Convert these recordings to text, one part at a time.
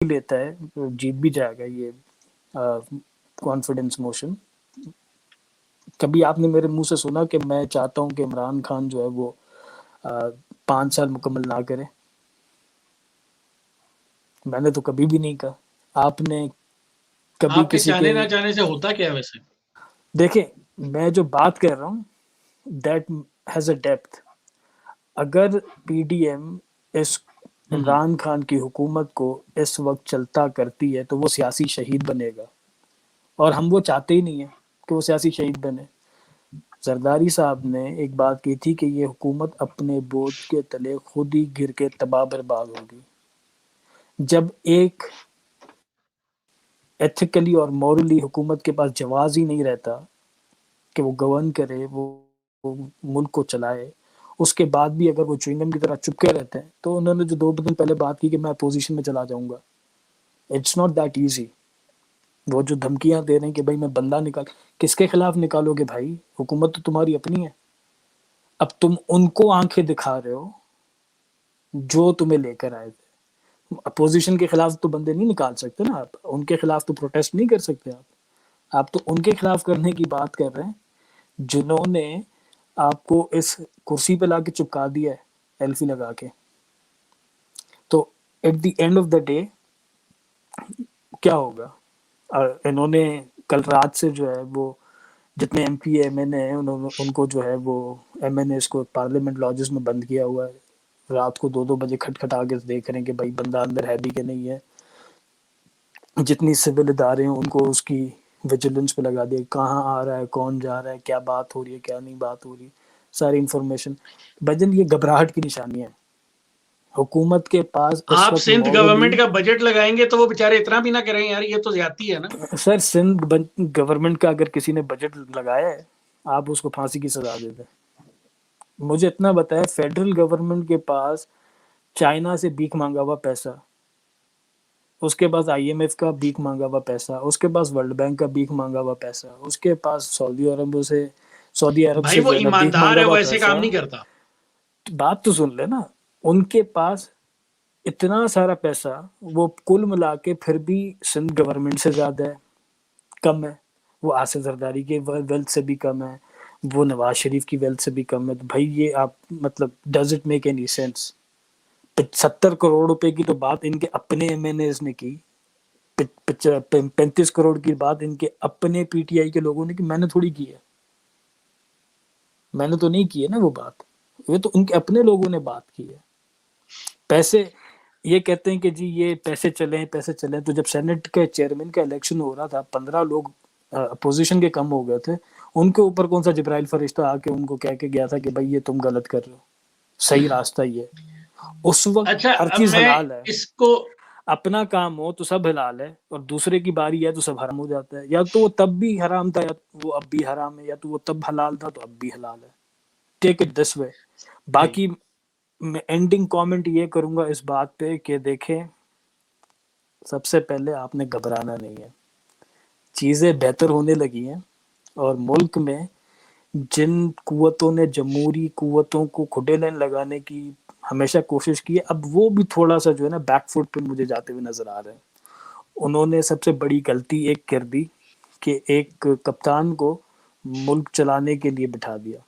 لیتا ہے جیت بھی جائے گا یہ کانفیڈنس موشن. کبھی آپ نے میرے منہ سے سنا کہ میں چاہتا ہوں کہ عمران خان جو ہے وہ 5 سال مکمل نہ کرے؟ میں نے تو کبھی بھی نہیں کہا. آپ نے کبھی آپ کے کسی چاہنے نہ چاہنے سے ہوتا کیا ہے ویسے؟ دیکھیں میں جو بات کر رہا ہوں دیٹ ہیز اے ڈیپتھ. اگر پی ڈی ایم اس عمران خان کی حکومت کو اس وقت چلتا کرتی ہے تو وہ سیاسی شہید بنے گا, اور ہم وہ چاہتے ہی نہیں ہیں کہ وہ سیاسی شہید بنے. زرداری صاحب نے ایک بات کی تھی کہ یہ حکومت اپنے بوجھ کے تلے خود ہی گر کے تباہ برباد ہوگی. جب ایک ایتھیکلی اور مورلی حکومت کے پاس جواز ہی نہیں رہتا کہ وہ گورن کرے, وہ ملک کو چلائے, اس کے بعد بھی اگر وہ چوئنگم کی طرح چپکے رہتے ہیں, تو انہوں نے جو 2 دن پہلے بات کی کہ میں اپوزیشن میں چلا جاؤں گا, اٹس ناٹ دیٹ ایزی. وہ جو دھمکیاں دے رہے ہیں کہ بھائی میں بندہ نکال, کس کے خلاف نکالو گے بھائی؟ حکومت تو تمہاری اپنی ہے. اب تم ان کو آنکھیں دکھا رہے ہو جو تمہیں لے کر آئے تھے. اپوزیشن کے خلاف تو بندے نہیں نکال سکتے نا آپ, ان کے خلاف تو پروٹیسٹ نہیں کر سکتے آپ تو ان کے خلاف کرنے کی بات کر رہے ہیں جنہوں نے آپ کو اس کرسی پہ لا کے چپکا دیا ہے ایلفی لگا کے. تو at the end of the day کیا ہوگا؟ انہوں نے کل رات سے جو ہے وہ جتنے ایم پی ایم این اے ہیں ان کو جو ہے وہ ایم این ایز کو پارلیمنٹ لاجز میں بند کیا ہوا ہے. رات کو 2 بجے کھٹکھٹا کے دیکھ رہے ہیں کہ بھائی بندہ اندر ہے بھی کہ نہیں ہے. جتنی سول ادارے ہیں ان کو اس کی ویجیلنس پہ لگا دیا, کہاں آ رہا ہے, کون جا رہا ہے, کیا بات ہو رہی ہے, کیا نہیں بات ہو رہی, ساری انفارمیشن. بھجن یہ گھبراہٹ کی نشانی ہے. حکومت کے پاس اس آپ وقت سندھ مورلی, گورنمنٹ کا بجٹ لگائیں گے تو وہ بےچارے اتنا بھی نہ کریں یار, یہ تو زیادتی ہے نا. سر سندھ گورنمنٹ کا اگر کسی نے بجٹ لگایا ہے آپ اس کو پھانسی کی سزا دیتے. مجھے اتنا بتایا فیڈرل گورنمنٹ کے پاس چائنا سے بھیک مانگا ہوا پیسہ, اس کے پاس آئی ایم ایف کا بھیک مانگا ہوا پیسہ, اس کے پاس ورلڈ بینک کا بھیک مانگا ہوا پیسہ, اس کے پاس سعودی عرب بھائی سے وہ جو ہے نا بھیک ایماندار مانگا ہے, ہوا وہ ایسے پیسہ. کام نہیں کرتا. بات تو سن لے نا, ان کے پاس اتنا سارا پیسہ وہ کل ملا کے پھر بھی سندھ گورنمنٹ سے زیادہ ہے, کم ہے. وہ آصف زرداری کے ویلتھ سے بھی کم ہے, وہ نواز شریف کی ویلتھ سے بھی کم ہے. تو بھائی یہ آپ مطلب does it make any sense? 70 crore روپے کی تو بات ان کے اپنے ایم این ایز نے کی, 35 کروڑ کی بات ان کے اپنے پی ٹی آئی کے لوگوں نے کی. میں نے تھوڑی کی ہے, میں نے تو نہیں کی ہے نا وہ بات, وہ تو ان کے اپنے لوگوں نے بات کی ہے. پیسے یہ کہتے ہیں کہ جی یہ پیسے چلیں پیسے چلیں, تو جب سینٹ کے چیئرمین کا الیکشن ہو رہا تھا 15 لوگ اپوزیشن کے کم ہو گئے تھے, ان کے اوپر کون سا جبرائیل فرشتہ آ کے ان کو کہہ کے گیا تھا کہ بھائی یہ تم غلط کر رہے ہو, صحیح راستہ یہ. اس وقت اچھا ہر اب چیز میں حلال ہے, اس کو, اپنا کام ہو تو سب حلال ہے, اور دوسرے کی باری ہے تو سب حرام ہو جاتا ہے. یا تو وہ تب بھی حرام تھا یا وہ اب بھی حرام ہے, یا تو وہ تب حلال تھا تو اب بھی حلال ہے. ٹیک اٹ دس وے. باقی میں اینڈنگ کامنٹ یہ کروں گا اس بات پہ کہ دیکھیں سب سے پہلے آپ نے گھبرانا نہیں ہے, چیزیں بہتر ہونے لگی ہیں, اور ملک میں جن قوتوں نے جمہوری قوتوں کو کھڈے لین لگانے کی ہمیشہ کوشش کی ہے, اب وہ بھی تھوڑا سا جو ہے نا بیک فٹ پہ مجھے جاتے ہوئے نظر آ رہے ہیں. انہوں نے سب سے بڑی غلطی ایک کر دی کہ ایک کپتان کو ملک چلانے کے لیے بٹھا دیا,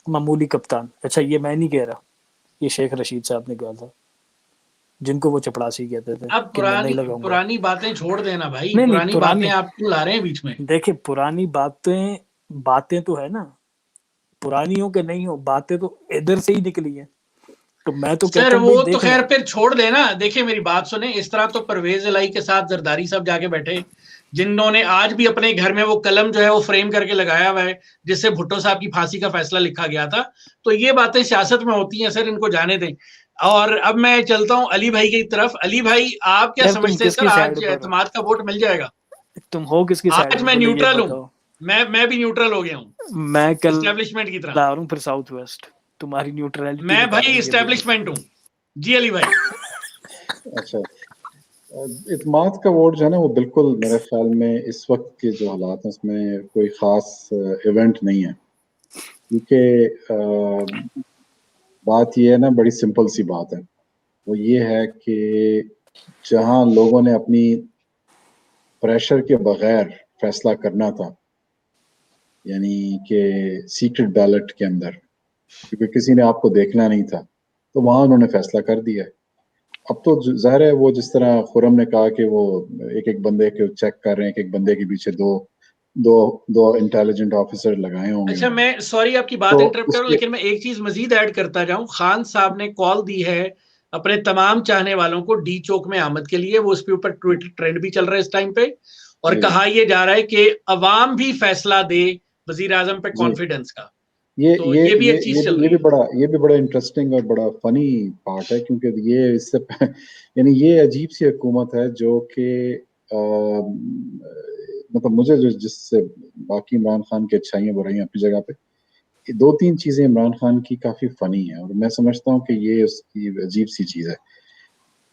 معمولی کپتان. اچھا یہ میں نہیں کہہ رہا, یہ شیخ رشید صاحب نے کہا تھا, جن کو وہ چپڑاسی کہتے تھے اب کہ میں نہیں لگاؤں گا. پرانی باتیں چھوڑ دینا بھائی, نہیں پرانی باتیں آپ کیوں لا رہے ہیں بیچ میں؟ دیکھیں پرانی باتیں تو ہے نا, پرانی ہو کہ نہیں ہو, باتیں تو ادھر سے ہی نکلی ہیں. تو میں تو سر کہتا ہوں بھائی وہ تو دیکھنا. خیر پھر چھوڑ دینا. دیکھیں میری بات سنیں, اس طرح تو پرویز الہی کے ساتھ زرداری صاحب جا کے بیٹھے, جنہوں نے آج بھی اپنے گھر میں وہ قلم جو ہے وہ فریم کر کے لگایا ہوا ہے جس سے بھٹو صاحب کی پھانسی کا فیصلہ لکھا گیا تھا. تو یہ باتیں سیاست میں ہوتی ہیں سر, ان کو جانے دیں. اور اب میں چلتا ہوں علی بھائی کی طرف. علی بھائی آپ کیا یار تم سمجھتے ہیں کس سر, کی آج سائڈ پر ہو, اعتماد کا ووٹ مل جائے گا؟ تم ہو کس کی سائڈ آج پر میں پہلے یہ نیوٹرل ہوں, بتاؤ. میں بھی نیوٹرل ہو گیا ہوں میں کل اسٹیبلشمنٹ کی طرح. لا رہا ہوں پھر ساؤتھ ویسٹ, تمہاری نیوٹرلٹی میں بھائی نکالیں گے ابھی. اسٹیبلشمنٹ ہوں. جی علی بھائی. اچھا, اعتماد کا ووٹ جو ہے نا وہ بالکل میرے خیال میں اس وقت کے جو حالات ہیں اس میں کوئی خاص ایونٹ نہیں ہے, کیونکہ بات یہ ہے نا, بڑی سمپل سی بات ہے, وہ یہ ہے کہ جہاں لوگوں نے اپنی پریشر کے بغیر فیصلہ کرنا تھا، یعنی کہ سیکرٹ بیلٹ کے اندر، کیونکہ کسی نے آپ کو دیکھنا نہیں تھا، تو وہاں انہوں نے فیصلہ کر دیا. اب تو ظاہر ہے وہ جس طرح خرم نے کہا کہ وہ ایک ایک بندے کے چیک کر رہے ہیں، ایک ایک بندے کے پیچھے دو انٹیلیجنٹ آفیسر لگائے ہوں گے. اچھا میں سوری آپ کی بات تو انٹرپٹ کروں، لیکن میں ایک چیز مزید ایڈ کرتا جاؤں. خان صاحب نے کال دی ہے اپنے تمام چاہنے والوں کو ڈی چوک میں آمد کے لیے، وہ اس کے اوپر ٹویٹر ٹرینڈ بھی چل رہا ہے اس ٹائم پہ، اور کہا یہ جا رہا ہے کہ عوام بھی فیصلہ دے وزیر اعظم پہ کانفیڈنس کا. تو یہ بھی ایک چیز چل رہی ہے. یہ بھی بڑا انٹرسٹنگ اور بڑا فنی پارٹ ہے، کیونکہ یہ اس سے یعنی یہ عجیب سی حکومت ہے جو کہ مطلب مجھے جس سے باقی عمران خان کی اچھائیاں برائیاں اپنی جگہ پہ، دو تین چیزیں عمران خان کی کافی فنی ہیں، اور میں سمجھتا ہوں کہ یہ اس کی عجیب سی چیز ہے.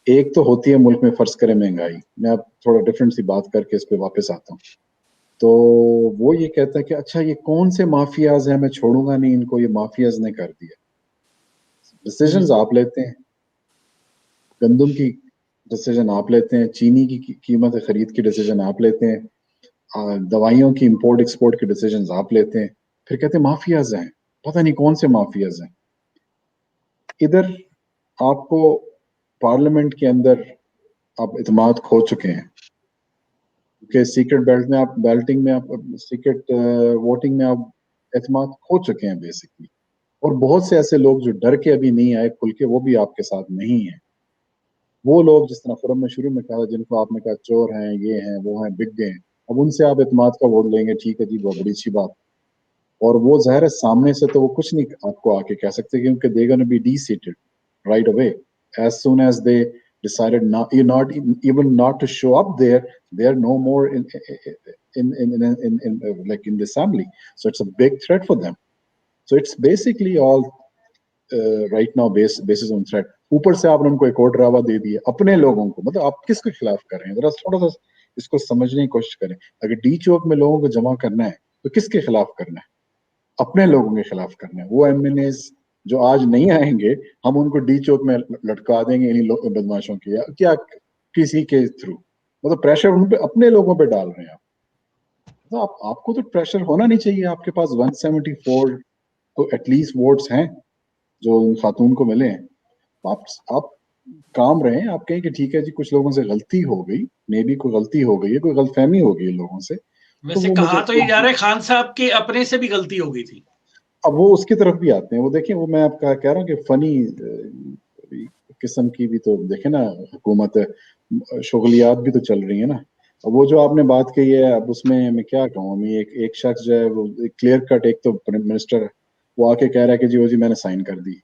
ایک تو ہوتی ہے ملک میں فرض کریں مہنگائی، میں اب تھوڑا ڈفرینٹ سی بات کر کے اس پہ واپس آتا ہوں. تو وہ یہ کہتا ہے کہ اچھا یہ کون سے مافیاز ہیں، میں چھوڑوں گا نہیں ان کو، یہ مافیاز نے کر دیا. ڈیسیژنز آپ لیتے ہیں، گندم کی ڈیسیژن آپ لیتے ہیں، چینی کی قیمت خرید کی ڈیسیژن آپ لیتے ہیں، دوائیوں کی امپورٹ ایکسپورٹ کے ڈیسیژنز آپ لیتے ہیں، پھر کہتے ہیں مافیاز ہیں. پتہ نہیں کون سے مافیاز ہیں. ادھر آپ کو پارلیمنٹ کے اندر آپ اعتماد کھو چکے ہیں، کہ سیکرٹ بیلٹ میں آپ بیلٹنگ میں آپ سیکرٹ ووٹنگ میں آپ اعتماد کھو چکے ہیں بیسکلی. اور بہت سے ایسے لوگ جو ڈر کے ابھی نہیں آئے کھل کے، وہ بھی آپ کے ساتھ نہیں ہیں. وہ لوگ جس طرح خرم نے شروع میں کہا، جن کو آپ نے کہا چور ہیں، یہ ہیں، وہ ہیں، بک گئے ہیں، اب ان سے آپ اعتماد کا ووٹ لیں گے، ٹھیک ہے جی، بہت بڑی اچھی بات. اور وہ ظاہر ہے سامنے سے تو وہ کچھ نہیں آپ کو آ کے کہہ سکتے، کیونکہ they can be deseated right away as soon as they decided not even not to show up there. They are no more in like in the assembly, so it's a big threat for them. So it's basically all right now basis on threat. اوپر سے آپ نے ان کو ایک اور ڈراوا دے دیا اپنے لوگوں کو. مطلب آپ کس کے خلاف کر رہے ہیں؟ ذرا تھوڑا سا اس کو سمجھنے کی کوشش کریں. اگر ڈی چوک میں لوگوں کو جمع کرنا ہے تو کس کے خلاف کرنا ہے؟ اپنے لوگوں کے خلاف کرنا ہے. وہ ایم این ایز جو آج نہیں آئیں گے، ہم ان کو ڈی چوک میں لٹکا دیں گے انہیں بدماشوں کی، کیا کسی کے تھرو. مطلب پریشر ان پہ اپنے لوگوں پہ ڈال رہے ہیں آپ کو تو پریشر ہونا نہیں چاہیے. آپ کے پاس 174 تو ایٹ لیسٹ ووٹس ہیں جو ان خاتون کو ملے ہیں. آپ کام رہے ہیں، آپ کہیں کہ ٹھیک ہے جی کچھ لوگوں سے غلطی ہو گئی، مے بی کوئی غلطی ہو گئی ہے، کوئی غلط فہمی ہو گئی ہے لوگوں سے. ویسے کہا تو یہ جا رہا ہے خان صاحب کے اپنے سے بھی غلطی ہو گئی تھی. اب وہ اس کی طرف بھی آتے ہیں. وہ دیکھیں، وہ میں آپ کہہ رہا ہوں کہ فنی قسم کی بھی تو دیکھیں نا حکومت ہے، شغلیات بھی تو چل رہی ہیں نا. اب وہ جو آپ نے بات کہی ہے، اب اس میں کیا کہوں، ایک شخص جو ہے وہ کلیئر کٹ، ایک تو منسٹر وہ آ کے کہہ رہا ہے کہ جی میں نے سائن کر دی.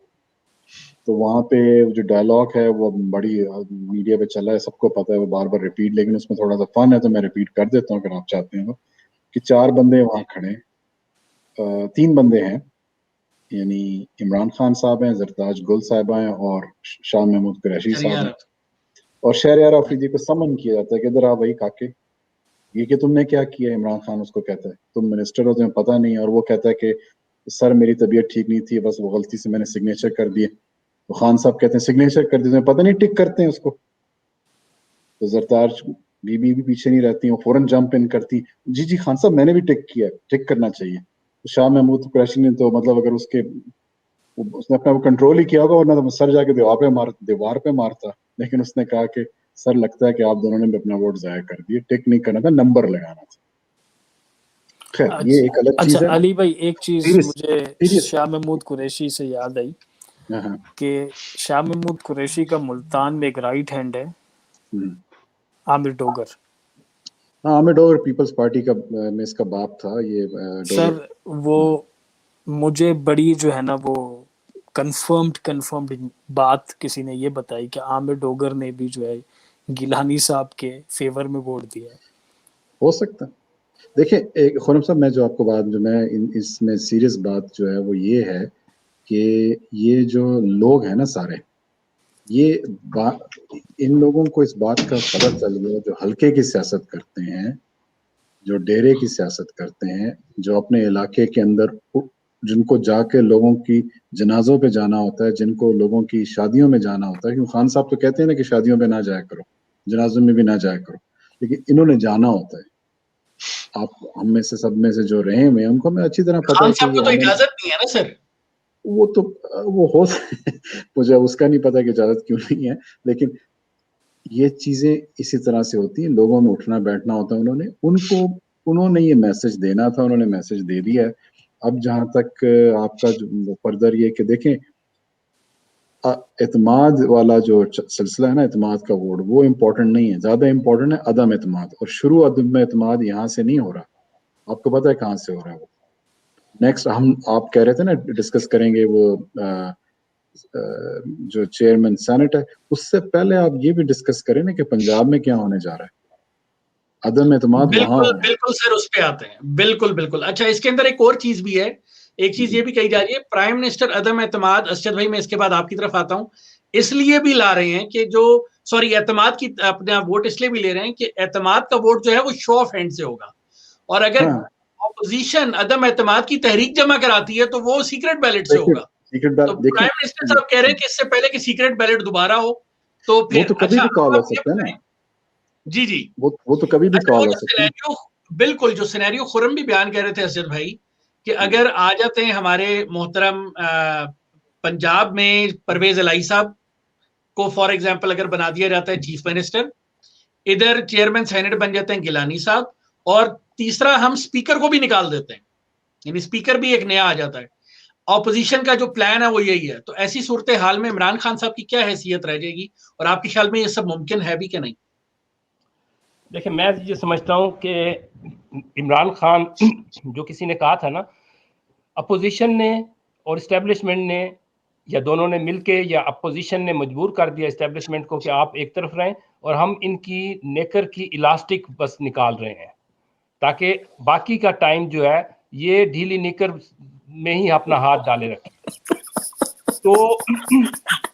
تو وہاں پہ جو ڈائلاگ ہے وہ بڑی میڈیا پہ چلا ہے، سب کو پتا ہے، وہ بار بار ریپیٹ، لیکن اس میں تھوڑا سا فن ہے تو میں ریپیٹ کر دیتا ہوں اگر آپ چاہتے ہیں. کہ 4 بندے وہاں کھڑے، 3 بندے ہیں، یعنی عمران خان صاحب ہیں، زرتاج گل صاحبہ ہیں، اور شاہ محمود قریشی صاحب ہیں. اور شہریار آفریدی کو سمن کیا جاتا ہے کہ ادھر آ بھائی کاکے، یہ کہ تم نے کیا کیا. عمران خان اس کو کہتا ہے تم منسٹر ہو، تمہیں پتہ نہیں. اور وہ کہتا ہے کہ سر میری طبیعت ٹھیک نہیں تھی، بس وہ غلطی سے میں نے سگنیچر کر دیے. تو خان صاحب کہتے ہیں سگنیچر کر دیے، تمہیں پتہ نہیں ٹک کرتے ہیں اس کو. تو زرتاج بی بھی پیچھے نہیں رہتی، وہ فوراً جمپ ان کرتی، جی خان صاحب میں نے بھی ٹک کیا، ٹک کرنا چاہیے. شاہ محمود قریشی نے تو مطلب اگر اس نے اپنا کنٹرول ہی کیا ہوگا، ورنہ تو سر جا کے دیوار پہ مارتا. لیکن اس نے کہا کہ سر لگتا ہے کہ آپ دونوں نے بھی اپنا ووٹ ضائع کر دیے، ٹک نہیں کرنا تھا، نمبر لگانا تھا. خیر یہ ایک الگ چیز ہے. اچھا علی بھائی، ایک چیز مجھے شاہ محمود قریشی سے یاد آئی کہ شاہ محمود قریشی کا ملتان میں ایک رائٹ ہینڈ ہے، عامر ڈوگر. عامر ڈوگر پیپلز پارٹی کا میں اس کا باپ تھا. یہ سر وہ مجھے بڑی جو ہے نا وہ کنفرمڈ بات کسی نے یہ بتائی کہ عامر ڈوگر نے بھی جو ہے گیلانی صاحب کے فیور میں ووٹ دیا ہے. ہو سکتا. دیکھیں خرم صاحب، میں جو آپ کو بات جو میں اس میں سیریس بات جو ہے وہ یہ ہے کہ یہ جو لوگ ہیں نا سارے، یہ ان لوگوں کو اس بات کا پتہ چل گیا جو حلقے کی سیاست کرتے ہیں، جو ڈیرے کی سیاست کرتے ہیں، جو اپنے علاقے کے اندر جن کو جا کے لوگوں کی جنازوں پہ جانا ہوتا ہے, جن کو لوگوں کی شادیوں میں جانا ہوتا ہے, کیونکہ خان صاحب تو کہتے ہیں نا کہ شادیوں پہ نہ جایا کرو, جنازوں میں بھی نہ جایا کرو, لیکن انہوں نے جانا ہوتا ہے. آپ ہم میں سے سب میں سے جو رہے ہوئے ہیں ان کو ہمیں اچھی طرح پتا خان ہے کہ صاحب کو یہ تو ہمیں اجازت نہیں ہے نا سر. وہ تو وہ ہو مجھے اس کا نہیں پتا کہ اجازت کیوں نہیں ہے, لیکن یہ چیزیں اسی طرح سے ہوتی ہیں. لوگوں میں اٹھنا بیٹھنا ہوتا ہے, انہوں نے یہ میسج دینا تھا, انہوں نے میسج دے دیا ہے. اب جہاں تک آپ کا فردر یہ کہ دیکھیں اعتماد والا جو سلسلہ ہے نا, اعتماد کا ووٹ, وہ امپورٹنٹ نہیں ہے, زیادہ امپورٹنٹ ہے عدم اعتماد. اور شروع عدم اعتماد یہاں سے نہیں ہو رہا, آپ کو پتا ہے کہاں سے ہو رہا ہے. وہ نیکسٹ آپ کہہ رہے تھے نا ڈسکس کریں گے وہ جو چیئرمین سینٹ ہے, اس سے پہلے آپ یہ بھی ڈسکس کریں نا کہ پنجاب میں کیا ہونے جا رہا ہے. عدم اعتماد وہاں بالکل ہو رہا ہے. بالکل سر, اس پہ آتے ہیں. بالکل بالکل. اچھا, اس کے اندر ایک اور چیز بھی ہے, ایک چیز یہ بھی کہی جا رہی ہے, پرائم منسٹر عدم اعتماد, اسجد بھائی میں اس کے بعد آپ کی طرف آتا ہوں, اس لیے بھی لا رہے ہیں کہ جو اعتماد کی اپنے ووٹ اس لیے بھی لے رہے ہیں کہ اعتماد کا ووٹ جو ہے وہ شو آف ہینڈ سے ہوگا, اور اگر ہاں اپوزیشن عدم اعتماد کی تحریک جمع کراتی ہے تو وہ سیکرٹ بیلٹ سے ہوگا. تو دیکھیں پرائم منسٹر صاحب کہہ رہے ہیں کہ اس سے پہلے کہ سیکرٹ بیلٹ دوبارہ ہو تو وہ پھر تو کبھی اچھا بھی کال ہو سکتا ہے نا, جی جی. وہ تو کبھی بھی اچھا, وہ کال ہو جو سکتا ہے. سینیریو, بالکل جو سینیریو خرم بھی بیان کر رہے تھے اسجد بھائی, کہ اگر آ جاتے ہیں ہمارے محترم پنجاب میں پرویز الہی صاحب کو فار ایگزامپل اگر بنا دیا جاتا ہے چیف منسٹر, ادھر چیئرمین سینٹ بن جاتے ہیں گیلانی صاحب, اور تیسرا ہم سپیکر کو بھی نکال دیتے ہیں, یعنی سپیکر بھی ایک نیا آ جاتا ہے. اپوزیشن کا جو پلان ہے وہ یہی ہے. تو ایسی صورتحال میں عمران خان صاحب کی کیا حیثیت رہ جائے گی, اور آپ کے خیال میں یہ سب ممکن ہے بھی کہ نہیں؟ دیکھیں, میں یہ سمجھتا ہوں کہ عمران خان جو کسی نے کہا تھا نا, اپوزیشن نے اور اسٹیبلشمنٹ نے یا دونوں نے مل کے یا اپوزیشن نے مجبور کر دیا اسٹیبلشمنٹ کو کہ آپ ایک طرف رہیں, اور ہم ان کی نیکر کی الاسٹک بس نکال رہے ہیں تاکہ باقی کا ٹائم جو ہے یہ ڈھیلی نیکر میں ہی اپنا ہاتھ ڈالے رکھے. تو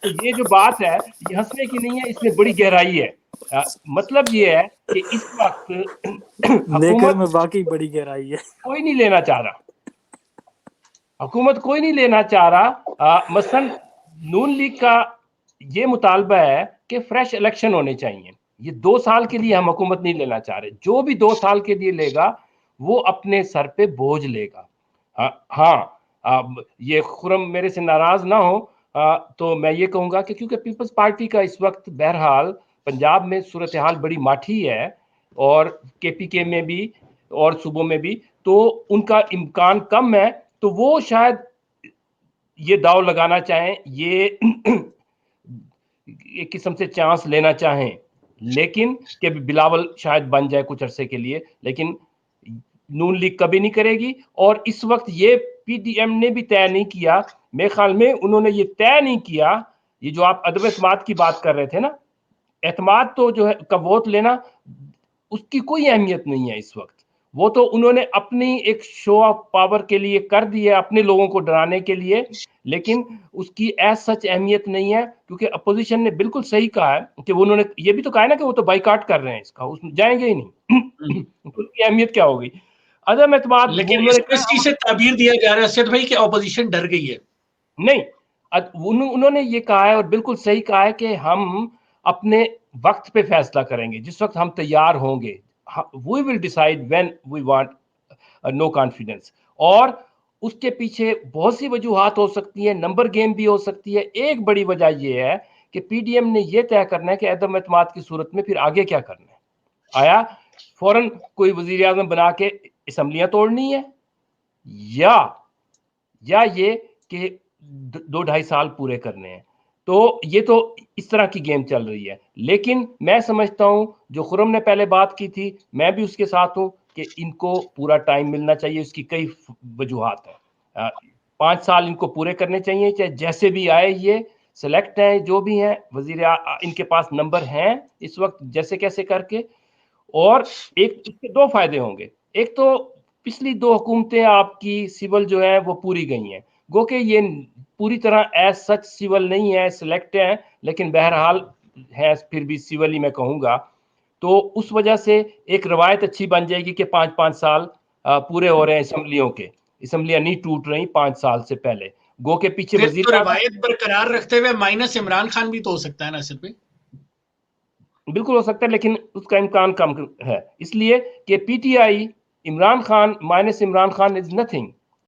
یہ جو بات ہے یہ ہنسنے کی نہیں ہے, اس میں بڑی گہرائی ہے. مطلب یہ ہے کہ اس وقت نیکر میں حکومت واقعی بڑی گہرائی ہے. کوئی نہیں لینا چاہ رہا, حکومت کوئی نہیں لینا چاہ رہا. مثلا نون لیگ کا یہ مطالبہ ہے کہ فریش الیکشن ہونے چاہیے. یہ 2 سال کے لیے ہم حکومت نہیں لینا چاہ رہے. جو بھی 2 سال کے لیے لے گا وہ اپنے سر پہ بوجھ لے گا. ہاں, یہ خرم میرے سے ناراض نہ ہو تو میں یہ کہوں گا کہ کیونکہ پیپلز پارٹی کا اس وقت بہرحال پنجاب میں صورتحال بڑی ماٹھی ہے, اور کے پی کے میں بھی اور صوبوں میں بھی, تو ان کا امکان کم ہے. تو وہ شاید یہ داؤ لگانا چاہیں, یہ ایک قسم سے چانس لینا چاہیں, لیکن کہ بلاول شاید بن جائے کچھ عرصے کے لیے, لیکن نون لیگ کبھی نہیں کرے گی. اور اس وقت یہ پی ڈی ایم نے بھی طے نہیں کیا, میرے خیال میں انہوں نے یہ طے نہیں کیا. یہ جو آپ عدم اعتماد کی بات کر رہے تھے نا, اعتماد تو جو ہے کا ووٹ لینا اس کی کوئی اہمیت نہیں ہے اس وقت. وہ تو انہوں نے اپنی ایک شو آف پاور کے لیے کر دی ہے, اپنے لوگوں کو ڈرانے کے لیے, لیکن اس کی ایز سچ اہمیت نہیں ہے. کیونکہ اپوزیشن نے بالکل صحیح کہا ہے کہ انہوں نے یہ بھی تو کہا ہے نا کہ وہ تو بائیکاٹ کر رہے ہیں, اس کا اس میں جائیں گے ہی نہیں. ان کی اہمیت کیا ہوگی؟ عدم اعتماد لیکن انہوں اس نے کو اس چیز سے تعبیر دیا جا رہا ہے اسجد بھائی کہ اپوزیشن ڈر گئی ہے. نہیں, انہوں نے یہ کہا ہے اور بالکل صحیح کہا ہے کہ ہم اپنے وقت پہ فیصلہ کریں گے, جس وقت ہم تیار ہوں گے. We will decide when we want no confidence. اور اس کے پیچھے بہت سی وجوہات ہو سکتی ہیں, نمبر گیم بھی ہو سکتی ہے. ایک بڑی وجہ یہ ہے کہ پی ڈی ایم نے یہ طے کرنا ہے کہ عدم اعتماد کی صورت میں پھر آگے کیا کرنا ہے. آیا فوراً کوئی وزیر اعظم بنا کے اسمبلیاں توڑنی ہے, یا یہ کہ 2-2.5 سال پورے کرنے ہیں. تو یہ تو اس طرح کی گیم چل رہی ہے. لیکن میں سمجھتا ہوں جو خرم نے پہلے بات کی تھی, میں بھی اس کے ساتھ ہوں کہ ان کو پورا ٹائم ملنا چاہیے. اس کی کئی وجوہات ہیں. 5 سال ان کو پورے کرنے چاہیے, چاہے جیسے بھی آئے, یہ سلیکٹ ہیں جو بھی ہیں وزیر, ان کے پاس نمبر ہیں اس وقت جیسے کیسے کر کے. اور ایک اس کے 2 فائدے ہوں گے. ایک تو پچھلی 2 حکومتیں آپ کی سول جو ہے وہ پوری گئی ہیں, گو کہ یہ پوری طرح ایز سچ سول نہیں ہے, سلیکٹ ہیں, لیکن بہرحال ہے پھر بھی سول ہی میں کہوں گا. تو اس وجہ سے ایک روایت اچھی بن جائے گی کہ 5-5 سال پورے ہو رہے ہیں اسمبلیوں کے. اسمبلیاں نہیں ٹوٹ رہی 5 سال سے پہلے. گو کے پیچھے پھر وزیر تو روایت برقرار رکھتے ہوئے مائنس عمران خان بھی تو ہو سکتا ہے ناصر بھائی. بالکل ہو سکتا ہے لیکن اس کا امکان کم ہے, اس لیے کہ P T I Imran Khan minus Imran Khan is nothing.